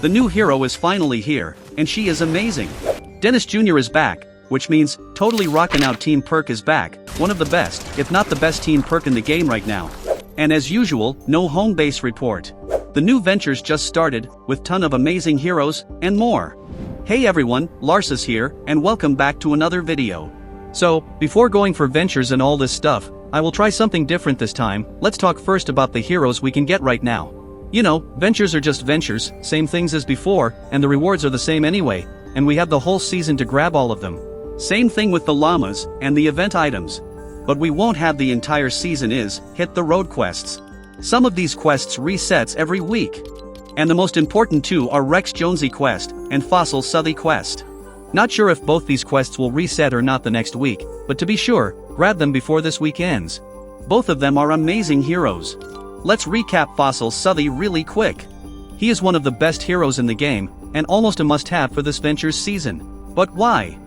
The new hero is finally here, and she is amazing. Dennis Jr. is back, which means totally rockin' out team perk is back, one of the best, if not the best team perk in the game right now. And as usual, no home base report. The new ventures just started, with ton of amazing heroes, and more. Hey everyone, Larsis here, and welcome back to another video. So, before going for ventures and all this stuff, I will try something different this time. Let's talk first about the heroes we can get right now. You know, ventures are just ventures, same things as before, and the rewards are the same anyway, and we have the whole season to grab all of them. Same thing with the llamas, and the event items. But we won't have the entire season hit the road quests. Some of these quests resets every week. And the most important two are Rex Jonesy quest, and Fossil Southey quest. Not sure if both these quests will reset or not the next week, but to be sure, grab them before this week ends. Both of them are amazing heroes. Let's recap Fossil Southey really quick. He is one of the best heroes in the game, and almost a must-have for this Ventures season. But why?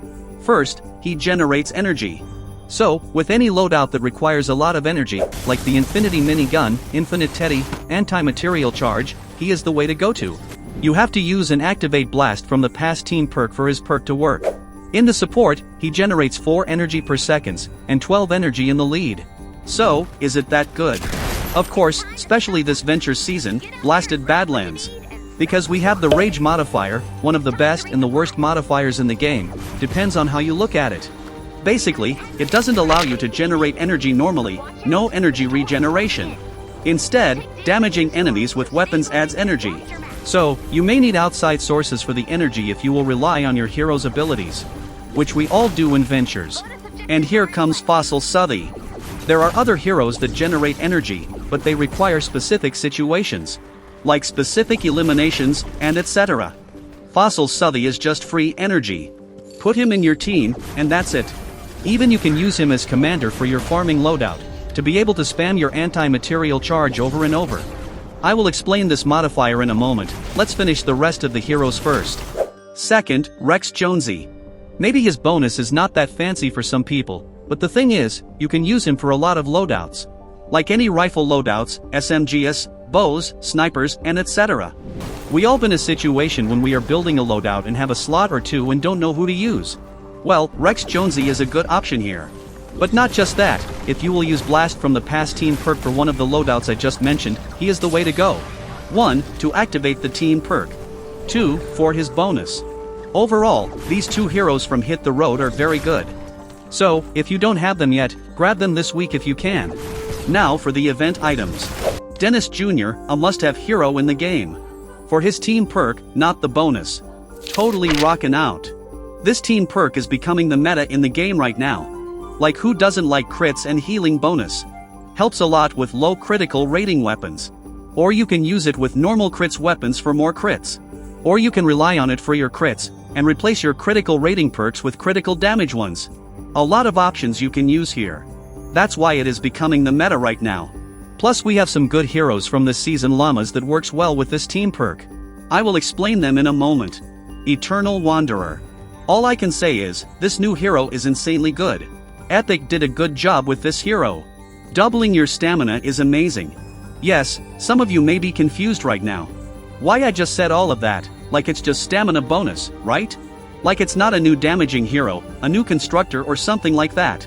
First, he generates energy. So, with any loadout that requires a lot of energy, like the Infinity Minigun, Infinite Teddy, Anti-Material Charge, he is the way to go to. You have to use an Activate Blast from the past team perk for his perk to work. In the support, he generates 4 energy per second, and 12 energy in the lead. So, is it that good? Of course, especially this Venture season, Blasted Badlands. Because we have the Rage Modifier, one of the best and the worst modifiers in the game, depends on how you look at it. Basically, it doesn't allow you to generate energy normally, no energy regeneration. Instead, damaging enemies with weapons adds energy. So, you may need outside sources for the energy if you will rely on your hero's abilities. Which we all do in Ventures. And here comes Fossil Southey. There are other heroes that generate energy, but they require specific situations. Like specific eliminations, and etc. Fossil Southey is just free energy. Put him in your team, and that's it. Even you can use him as commander for your farming loadout, to be able to spam your anti-material charge over and over. I will explain this modifier in a moment, let's finish the rest of the heroes first. Second, Rex Jonesy. Maybe his bonus is not that fancy for some people, but the thing is, you can use him for a lot of loadouts. Like any rifle loadouts, SMGs, bows, snipers, and etc. We all been in a situation when we are building a loadout and have a slot or two and don't know who to use. Well, Rex Jonesy is a good option here. But not just that, if you will use Blast from the past team perk for one of the loadouts I just mentioned, he is the way to go. 1. To activate the team perk. 2. For his bonus. Overall, these two heroes from Hit the Road are very good. So, if you don't have them yet, grab them this week if you can. Now for the event items. Dennis Jr., a must-have hero in the game. For his team perk, not the bonus. Totally rockin' out. This team perk is becoming the meta in the game right now. Like who doesn't like crits and healing bonus? Helps a lot with low critical rating weapons. Or you can use it with normal crits weapons for more crits. Or you can rely on it for your crits, and replace your critical rating perks with critical damage ones. A lot of options you can use here. That's why it is becoming the meta right now. Plus we have some good heroes from this season llamas that works well with this team perk. I will explain them in a moment. Eternal Wanderer. All I can say is, this new hero is insanely good. Epic did a good job with this hero. Doubling your stamina is amazing. Yes, some of you may be confused right now. Why I just said all of that, like it's just stamina bonus, right? Like it's not a new damaging hero, a new constructor or something like that.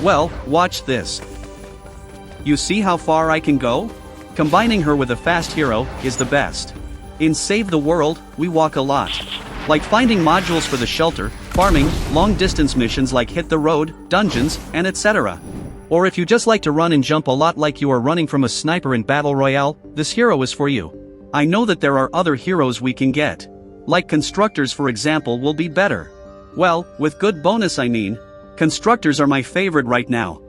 Well, watch this. You see how far I can go? Combining her with a fast hero is the best. In Save the World, we walk a lot. Like finding modules for the shelter, farming, long-distance missions like Hit the Road, dungeons, and etc. Or if you just like to run and jump a lot like you are running from a sniper in Battle Royale, this hero is for you. I know that there are other heroes we can get. Like constructors for example will be better. Well, with good bonus I mean. Constructors are my favorite right now.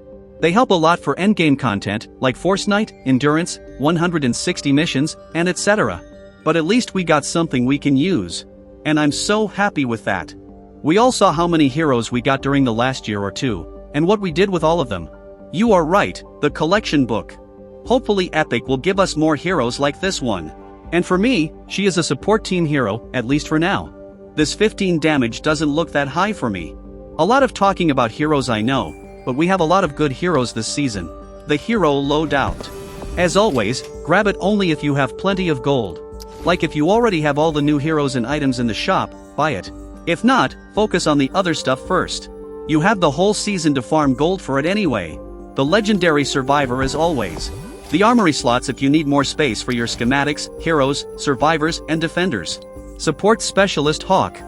They help a lot for endgame content, like Force Night, Endurance, 160 missions, and etc. But at least we got something we can use. And I'm so happy with that. We all saw how many heroes we got during the last year or two, and what we did with all of them. You are right, the collection book. Hopefully Epic will give us more heroes like this one. And for me, she is a support team hero, at least for now. This 15 damage doesn't look that high for me. A lot of talking about heroes I know, but we have a lot of good heroes this season. The hero loadout. As always, grab it only if you have plenty of gold. Like if you already have all the new heroes and items in the shop, buy it. If not, focus on the other stuff first. You have the whole season to farm gold for it anyway. The legendary survivor as always. The armory slots if you need more space for your schematics, heroes, survivors, and defenders. Support specialist Hawk.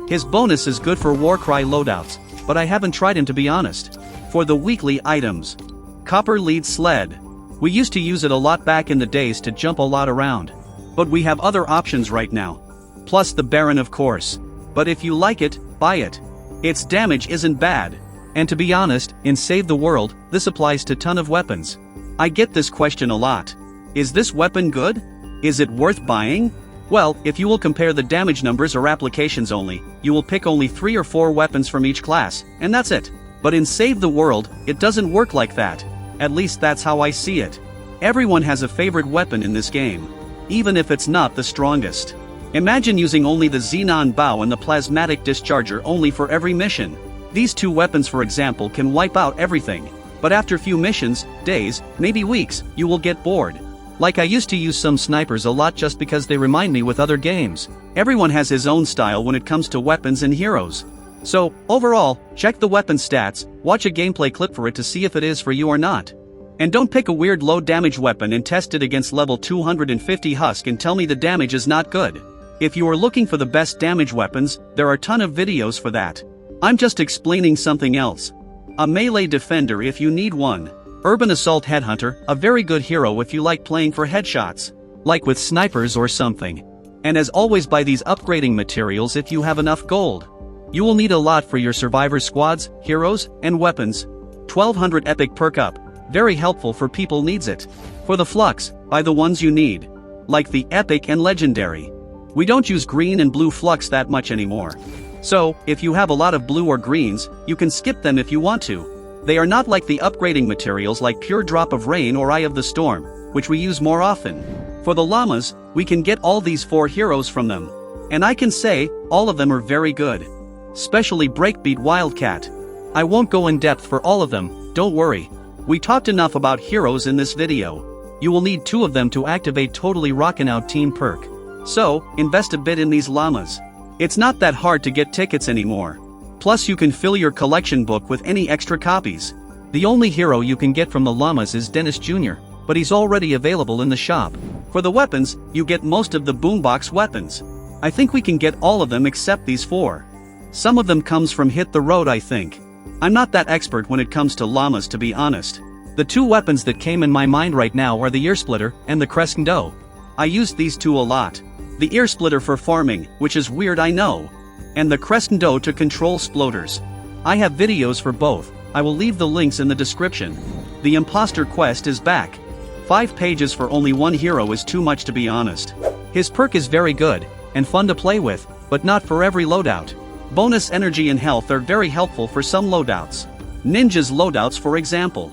His bonus is good for Warcry loadouts, but I haven't tried him to be honest. For the weekly items. Copper lead sled. We used to use it a lot back in the days to jump a lot around. But we have other options right now. Plus the Baron of course. But if you like it, buy it. Its damage isn't bad. And to be honest, in Save the World, this applies to ton of weapons. I get this question a lot. Is this weapon good? Is it worth buying? Well, if you will compare the damage numbers or applications only, you will pick only 3 or 4 weapons from each class, and that's it. But in Save the World, it doesn't work like that. At least that's how I see it. Everyone has a favorite weapon in this game. Even if it's not the strongest. Imagine using only the Xenon Bow and the Plasmatic Discharger only for every mission. These 2 weapons for example can wipe out everything. But after few missions, days, maybe weeks, you will get bored. Like I used to use some snipers a lot just because they remind me with other games. Everyone has his own style when it comes to weapons and heroes. So, overall, check the weapon stats, watch a gameplay clip for it to see if it is for you or not. And don't pick a weird low damage weapon and test it against level 250 Husk and tell me the damage is not good. If you are looking for the best damage weapons, there are a ton of videos for that. I'm just explaining something else. A melee defender if you need one. Urban Assault Headhunter, a very good hero if you like playing for headshots. Like with snipers or something. And as always buy these upgrading materials if you have enough gold. You will need a lot for your survivor squads, heroes, and weapons. 1200 epic perk up. Very helpful for people needs it. For the flux, buy the ones you need. Like the epic and legendary. We don't use green and blue flux that much anymore. So, if you have a lot of blue or greens, you can skip them if you want to. They are not like the upgrading materials like Pure Drop of Rain or Eye of the Storm, which we use more often. For the llamas, we can get all these 4 heroes from them. And I can say, all of them are very good. Especially Breakbeat Wildcat. I won't go in depth for all of them, don't worry. We talked enough about heroes in this video. You will need 2 of them to activate Totally Rockin' Out Team perk. So, invest a bit in these llamas. It's not that hard to get tickets anymore. Plus you can fill your collection book with any extra copies. The only hero you can get from the llamas is Dennis Jr., but he's already available in the shop. For the weapons, you get most of the boombox weapons. I think we can get all of them except these 4. Some of them comes from Hit the Road I think. I'm not that expert when it comes to llamas to be honest. The 2 weapons that came in my mind right now are the Ear Splitter and the Crescendo. I used these 2 a lot. The Ear Splitter for farming, which is weird I know. And the Crescendo to control sploders. I have videos for both, I will leave the links in the description. The Imposter quest is back. 5 pages for only 1 hero is too much to be honest. His perk is very good, and fun to play with, but not for every loadout. Bonus energy and health are very helpful for some loadouts. Ninja's loadouts for example.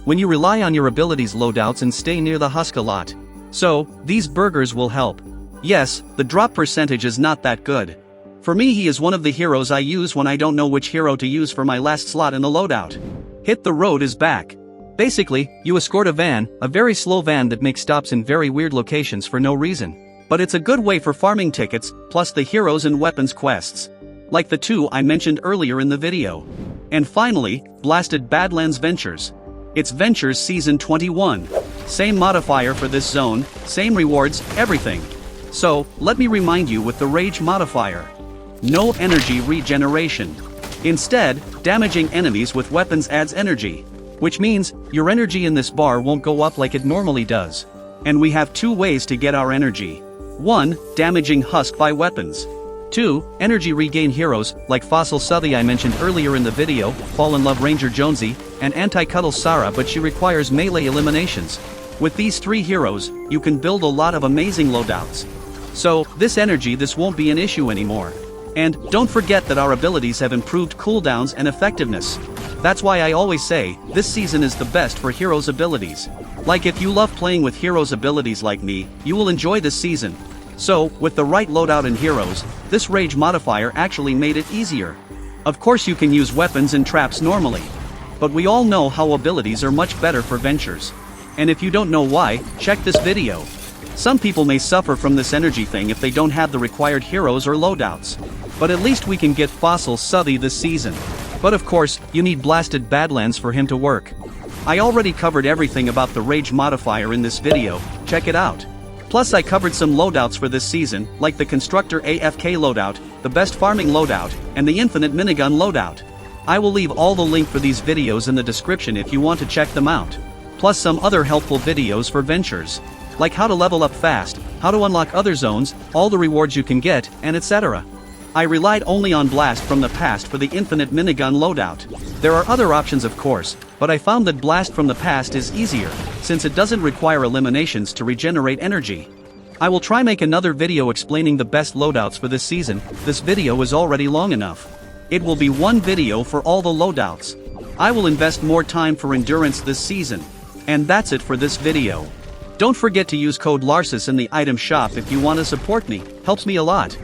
When you rely on your abilities loadouts and stay near the husk a lot. So, these burgers will help. Yes, the drop percentage is not that good. For me he is one of the heroes I use when I don't know which hero to use for my last slot in the loadout. Hit the Road is back. Basically, you escort a van, a very slow van that makes stops in very weird locations for no reason. But it's a good way for farming tickets, plus the heroes and weapons quests. Like the 2 I mentioned earlier in the video. And finally, Blasted Badlands Ventures. It's Ventures Season 21. Same modifier for this zone, same rewards, everything. So, let me remind you with the Rage modifier. No energy regeneration. Instead, damaging enemies with weapons adds energy. Which means, your energy in this bar won't go up like it normally does. And we have 2 ways to get our energy. 1. Damaging husk by weapons. 2. Energy regain heroes, like Fossil Southey I mentioned earlier in the video, Fall in Love Ranger Jonesy, and Anti-Cuddle Sarah but she requires melee eliminations. With these 3 heroes, you can build a lot of amazing loadouts. So, this won't be an issue anymore. And, don't forget that our abilities have improved cooldowns and effectiveness. That's why I always say, this season is the best for heroes' abilities. Like if you love playing with heroes' abilities like me, you will enjoy this season. So, with the right loadout and heroes, this Rage modifier actually made it easier. Of course you can use weapons and traps normally. But we all know how abilities are much better for Ventures. And if you don't know why, check this video. Some people may suffer from this energy thing if they don't have the required heroes or loadouts. But at least we can get Fossil Southey this season. But of course, you need Blasted Badlands for him to work. I already covered everything about the Rage modifier in this video, check it out. Plus I covered some loadouts for this season, like the Constructor AFK loadout, the best farming loadout, and the Infinite Minigun loadout. I will leave all the link for these videos in the description if you want to check them out. Plus some other helpful videos for ventures. Like how to level up fast, how to unlock other zones, all the rewards you can get, and etc. I relied only on Blast from the Past for the Infinite Minigun loadout. There are other options of course, but I found that Blast from the Past is easier, since it doesn't require eliminations to regenerate energy. I will try make another video explaining the best loadouts for this season. This video is already long enough. It will be one video for all the loadouts. I will invest more time for Endurance this season. And that's it for this video. Don't forget to use code Larsis in the item shop if you want to support me, helps me a lot.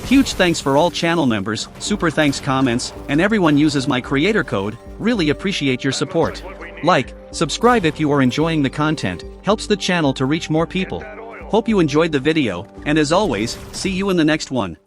Huge thanks for all channel members, super thanks comments, and everyone uses my creator code, really appreciate your support. Like, subscribe if you are enjoying the content, helps the channel to reach more people. Hope you enjoyed the video, and as always, see you in the next one.